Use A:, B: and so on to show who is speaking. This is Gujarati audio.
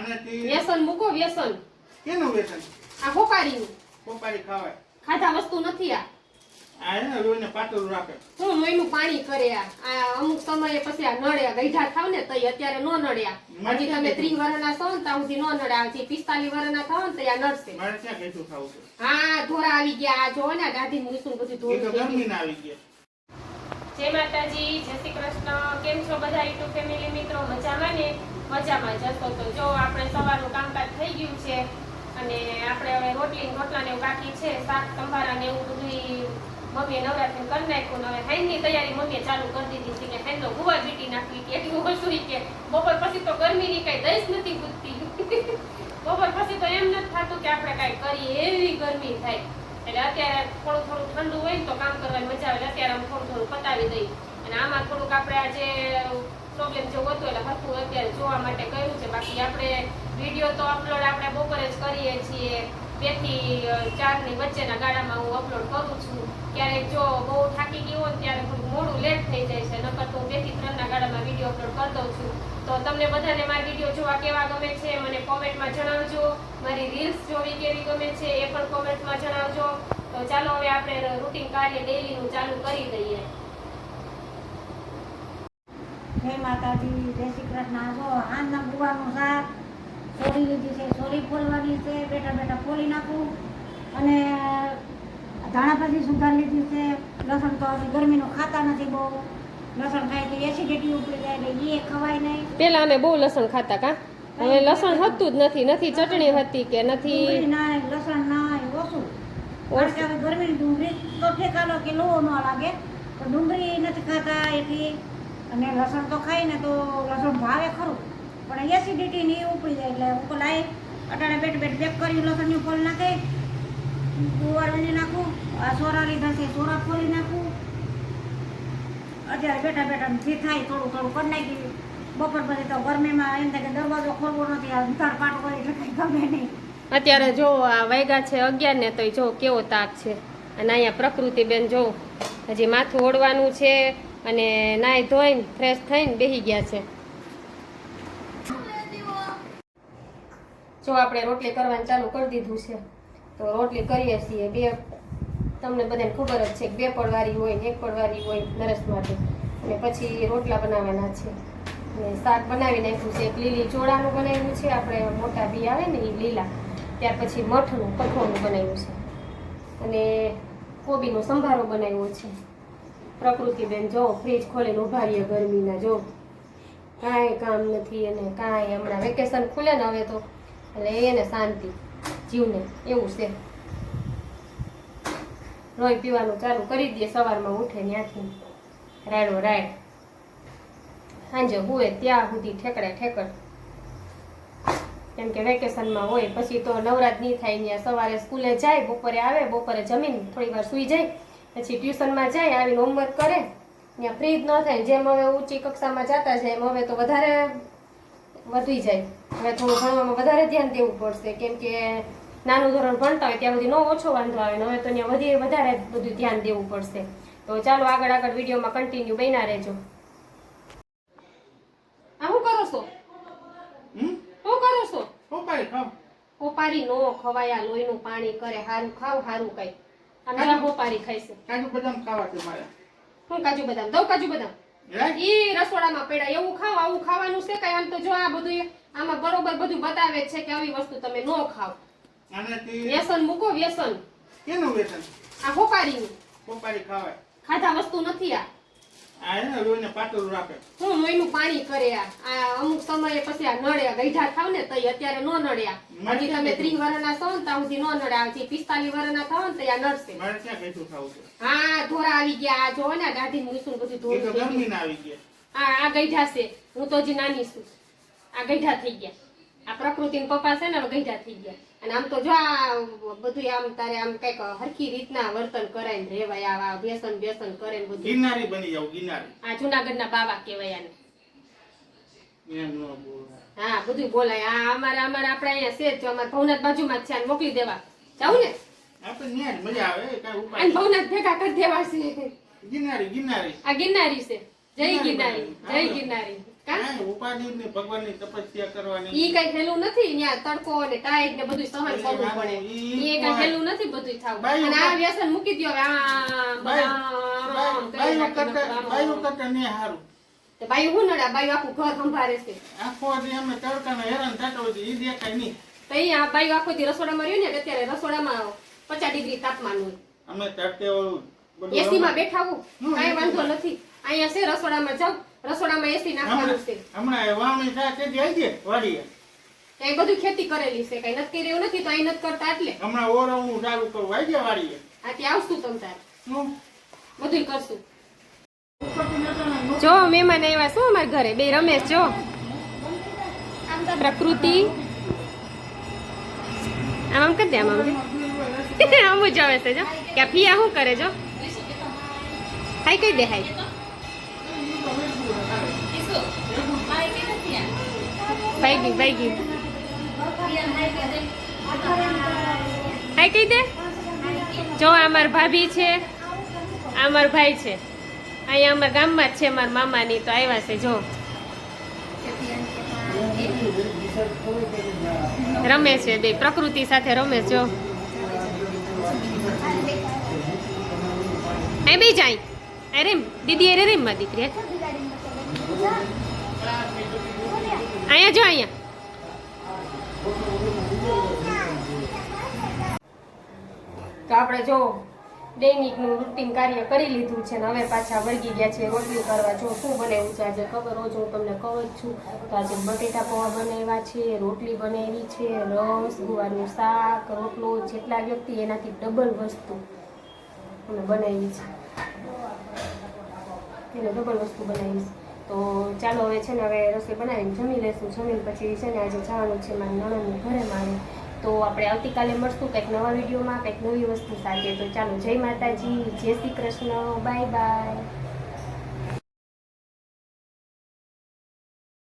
A: વ્યસન મૂકો વ્યસન.
B: કેનું વ્યસન?
A: આ હોપારીનું.
B: હોપારી ખાવાય.
A: ખાધા વસ્તુ નથી આ.
B: આ હે ને લોહીને પાતળું રાખે.
A: હું લોહીનું પાણી કરે આ અમુક સમયે પછી આ નડે ગઈઢા થાવ ને તઈ અત્યારે નો નડ્યા. હજી તમે 30 વર્ષના છો ને ત્યાં સુધી નો નડ્યા. હજી 45 વર્ષના થાવ ને તઈ આ નડશે.
B: મારે ક્યાં ગઈઠું ખાવું છે?
A: હા ધોરા આવી ગયા. આ જો ને ગાધી મૂકીશું બધું ધોરું.
B: એ તો ગરમીના આવી ગયા.
A: જય માતાજી, જય શ્રી કૃષ્ણ. કેમ છો બધા યુટ્યુબ ફેમિલી મિત્રો? મજામાં ને? મજામાં જશો તો જો આપણે સવારનું કામકાજ થઈ ગયું છે અને આપણે હવે રોટલા ને એવું બાકી છે. શાક સંભારા ને એવું બધું મમ્મીએ નવરાત્રી કરી નાખ્યું. હવે હાઈની તૈયારી મમ્મીએ ચાલુ કરી દીધી છે કે હાઈ તો ગુવાર બીટી નાખવી કે એટલું વસ્તુ કે બપોર પછી તો ગરમીની કઈ દઈશ નથી પૂછતી. બપોર પછી તો એમ નથી થતું કે આપણે કઈ કરીએ, એવી ગરમી થાય. એટલે અત્યારે થોડું ઠંડુ હોય ને તો કામ કરવાની મજા આવે. અત્યારે આમ થોડું પતાવી દઈ અને આમાં થોડુંક આપણે આજે પ્રોબ્લેમ જેવું હતું એટલે હરખું અત્યારે જોવા માટે કર્યું છે. બાકી આપણે વિડીયો તો અપલોડ આપણે બપોરે જ કરીએ છીએ. 2 થી 4 ની વચ્ચેના ગાળામાં હું અપલોડ કરું છું. ક્યારેક જો બહુ થાકી ગઈ હોય ત્યારે થોડું મોડું લેટ થઈ જાય છે. નકર તો હું 2 થી 3 ના ગાળામાં વિડીયો અપલોડ કરી દઉં છું. તો તમને બધાને મારા વિડીયો જોવા કેવા ગમે છે મને કોમેન્ટમાં જણાવજો. મારી રીલ્સ જોવી કેવી ગમે છે એ પણ કોમેન્ટમાં જણાવજો. તો ચાલો હવે આપણે રૂટીન કાર્ય ડેઈલીનું ચાલુ કરી દઈએ.
C: જય માતાજી, જય શ્રી કૃષ્ણ. જો આજના ગુવાનું શાક સોરી લીધી છે, સોરી ફોલવાની છે. બેઠા ફોલી નાખું અને ધાણાભાજી સુધાર લીધી છે. લસણ તો હવે ગરમીનું ખાતા નથી બહુ. લસણ ખાય તો એસિડિટી ઉપડી જાય એટલે એ ખવાય નહીં.
A: પેલા અમે બહુ લસણ ખાતા કા, હવે લસણ હતું જ નથી. નથી ચટણી હતી કે નથી
C: ના લસણ ના ઓછું. કારણ કે હવે ગરમીની ડુંગળી તો ઠેકાલો કે લોહો ન લાગે તો ડુંગળી નથી ખાતા એટલી. અને લસણ તો ખાય ને તો લસણ ભાવે ખરું પણ એસિડિટી ને એ ઉપડી જાય એટલે હું લાઈ અટાણે બેઠ બેક કર્યું. લસણની ફોલ નાખે, ગુવાર વીણી નાખું. આ સોરા લીધા છે, સોરા ફોલી નાખું. અત્યારે બેઠા જે થાય થોડું કરી નાખી. બપોર પછી તો ગરમીમાં એમ થાય કે દરવાજો ખોલવો નથી. આ ઉતાર પાટ હોય એટલે કંઈ ગમે નહીં.
A: અત્યારે જો આ વાગ્યા છે 11 ને તો જો કેવો તાપ છે. અને અહીંયા પ્રકૃતિબેન જો હજી માથું ઓળવાનું છે અને નાઈ ધોઈને ફ્રેશ થઈને બેસી ગયા છે. જો આપણે રોટલી કરવાનું ચાલુ કરી દીધું છે. તો રોટલી કરીએ છીએ. તમને બધાને ખબર જ છે કે 2 પડવારી હોય ને 1 પડવારી હોય નરસ માટે. અને પછી રોટલા બનાવવાના છે. અને શાક બનાવી નાખ્યું છે. એક લીલી ચોળાનું બનાવ્યું છે, આપણે મોટા બી આવે ને એ લીલા. ત્યાર પછી મઠનું કઠોળનું બનાવ્યું છે અને કોબીનો સંભારો બનાવ્યો છે. પ્રકૃતિબેન જો ફ્રીજ ખોલીને ઉભા રહીએ ગરમીના. જો કાંઈ કામ નથી અને કાંઈ હમણાં વેકેશન ખુલે ને હવે તો એટલે એને શાંતિ જીવને એવું છે. લોહી પીવાનું ચાલુ કરી દઈએ સવારમાં ઉઠે ત્યાંથી રાડો રાડ સાંજે હુએ ત્યાં સુધી ઠેકડ. કેમ કે વેકેશનમાં હોય પછી તો નવરાત નહીં થાય. ત્યાં સવારે સ્કૂલે જાય, બપોરે આવે, બપોરે જમીન થોડી વાર સૂઈ જાય, પછી ટ્યુશનમાં જાય, આવીને હોમવર્ક કરે. ત્યાં ફ્રી જ ન થાય. જેમ હવે ઊંચી કક્ષામાં જતા જાય એમ હવે તો વધારે વધી જાય. હવે થોડું ભણવામાં વધારે ધ્યાન દેવું પડશે. કેમ કે નાનું ધોરણ ભણતા હોય ત્યાં સુધી નો ઓછો વાંધો આવે ને હવે તો ત્યાં વધારે બધું ધ્યાન દેવું પડશે. તો ચાલો આગળ વિડીયોમાં કન્ટિન્યુ બન્યા રહેજો. આ શું કરો છો? શું કરો છો?
B: હોપારી ખાવ.
A: હોપારી નો ખવાયા, લોહીનું પાણી કરે. હારું ખાવ, હારું કઈ. આ હોપારી ખાઈશે.
B: કાજુ બદામ ખાવા છે મારે.
A: હું કાજુ બદામ દઉં? કાજુ બદામ ઈ રસોડામાં પડ્યા એવું ખાવ. આવું ખાવાનું છે કઈ? આમ તો જો આ બધું આમાં બરોબર બધું બતાવે છે કે આવી વસ્તુ તમે નો ખાવ. વ્યસન મૂકો વ્યસન.
B: કેનું વ્યસન?
A: આ હોપારીનું.
B: હોપારી ખાવાય.
A: ખાધા વસ્તુ નથી આ.
B: આ હે ને લોહીને પાતળું રાખે.
A: હું લોહીનું પાણી કરે આ અમુક સમયે પછી આ નડે ગઈઢા થાવ ને તઈ અત્યારે નો નડ્યા. હજી તમે 30 વર્ષના છો ને ત્યાં સુધી નો નડ્યા. હજી 45 વર્ષના થાવ ને ત્યાં નડશે.
B: મારે ક્યાં ગઈઠું ખાવું છે?
A: હા ધોરા આવી ગયા. આ જો ને ગાધી મૂકીશું બધું
B: એ
A: ધોરું.
B: તો ગરમીના આવી ગયા.
A: આ ગઈઢા છે. હું તો હજી નાની છું. આ ગઈઢા થઈ ગયા. આ પ્રકૃતિના પપ્પા છે ને ગઈઢા થઈ ગયા. અને આમ તો જો આ બધું આમ તારે આમ કઈક હરખી રીતના વર્તન કરાય ને રેવાય. આ વ્યસન કરે ને બધું.
B: ગિરનારી બની જાવ. ગિરનારી
A: આ જુનાગઢના બાબા કહેવાય આને.
B: એમ ન બોલાય.
A: હા બધું બોલાય. આ અમારે આપણે અહીંયા છે જો અમારે ભવનાથ બાજુમાં જ છે. મોકલી દેવા જાવું ને
B: આપણે ન્યા મજા આવે. કઈ ઉપાય
A: અને ભવનાથ ભેગા કરી દેવા છે.
B: ગિરનારી
A: આ ગિરનારી છે. જય ગિરનારી, જય ગિરનારી.
B: કાંઈ ઉપાધિ જ નહીં, ભગવાનની તપસ્યા કરવાની.
A: ઈ કઈ હેલું નથી ત્યાં તડકો ને ટાઈટ ને બધું સહન કરવું પડે ઈ કઈ હેલું નથી બધું થાવ અને આ વ્યસન મૂકી દ્યો હવે આ
B: બાયું કરતા નહીં હારું.
A: તો બાયું હું નડા બાયું આખું ઘર સંભાળે છે
B: આખો દી અમે તડકાને હેરાન થતા હોય ઈ દેખાય નહીં.
A: તો અહીંયા બાયું આખો દી રસોડામાં રહ્યું ને અત્યારે રસોડામાં 50 ડિગ્રી તાપમાન હોય
B: અમે તડકે ઓલું બધું
A: એસી માં બેઠા હું કઈ વાંધો નથી અહીંયા છે રસોડામાં જાવ રસોડામાં એસી નાખવાનું છે
B: હમણાં વાવણી થાય તેથી આવી જાય વાડીએ.
A: કઈ બધું ખેતી કરેલી છે કઈ નથી કર્યું નથી તો અહીં નથી કરતા એટલે
B: હમણાં ઓરવનું ચાલુ કરવું આવી જાય વાડીએ.
A: આ ત્યાં આવશું તમ તાર
B: શું?
A: બધું કરશું જો મહેમાન આવ્યા શું અમારા ઘરે બે રમેશ જો પ્રકૃતિ આમ કરી દે આમ આમ જ આવે છે જો કે ફિયા શું કરે જો હાઈ કહી દે હાઈ ભાઈ ગઈ હાઈ કહી દે જો અમાર ભાભી છે અમાર ભાઈ છે અહીંયા અમારા ગામમાં જ છે મારા મામાની તો આવ્યા છે જો રમે છે બે પ્રકૃતિ સાથે રમે જો એ બી જાય અરે દીદી અરે રેમ માં દીકરી અહીંયા જો અહીંયા તો આપણે જો દૈનિકનું રૂટીન કાર્ય કરી લીધું છે ને હવે પાછા વળગી ગયા છે રોટલી કરવા જો શું બનાવ્યું છે આજે ખબર રોજ હું તમને કહું જ છું તો આજે બટેટા પૌવા બનાવ્યા છે રોટલી બનાવી છે રસ ગુવારનું શાક રોટલો જેટલા વ્યક્તિ એનાથી ડબલ વસ્તુ અમે બનાવી છે એને ડબલ વસ્તુ બનાવી છે તો ચાલો હવે છે ને હવે રસોઈ બનાવીને જમી લેશું જમીને પછી છે ને આજે જવાનું છે મારી નણંદની ઘરે મારે તો આપણે આવતીકાલે મળશું કંઈક નવા વિડીયોમાં કંઈક નવી વસ્તુ સાથે તો ચાલો જય માતાજી જય શ્રી કૃષ્ણ બાય બાય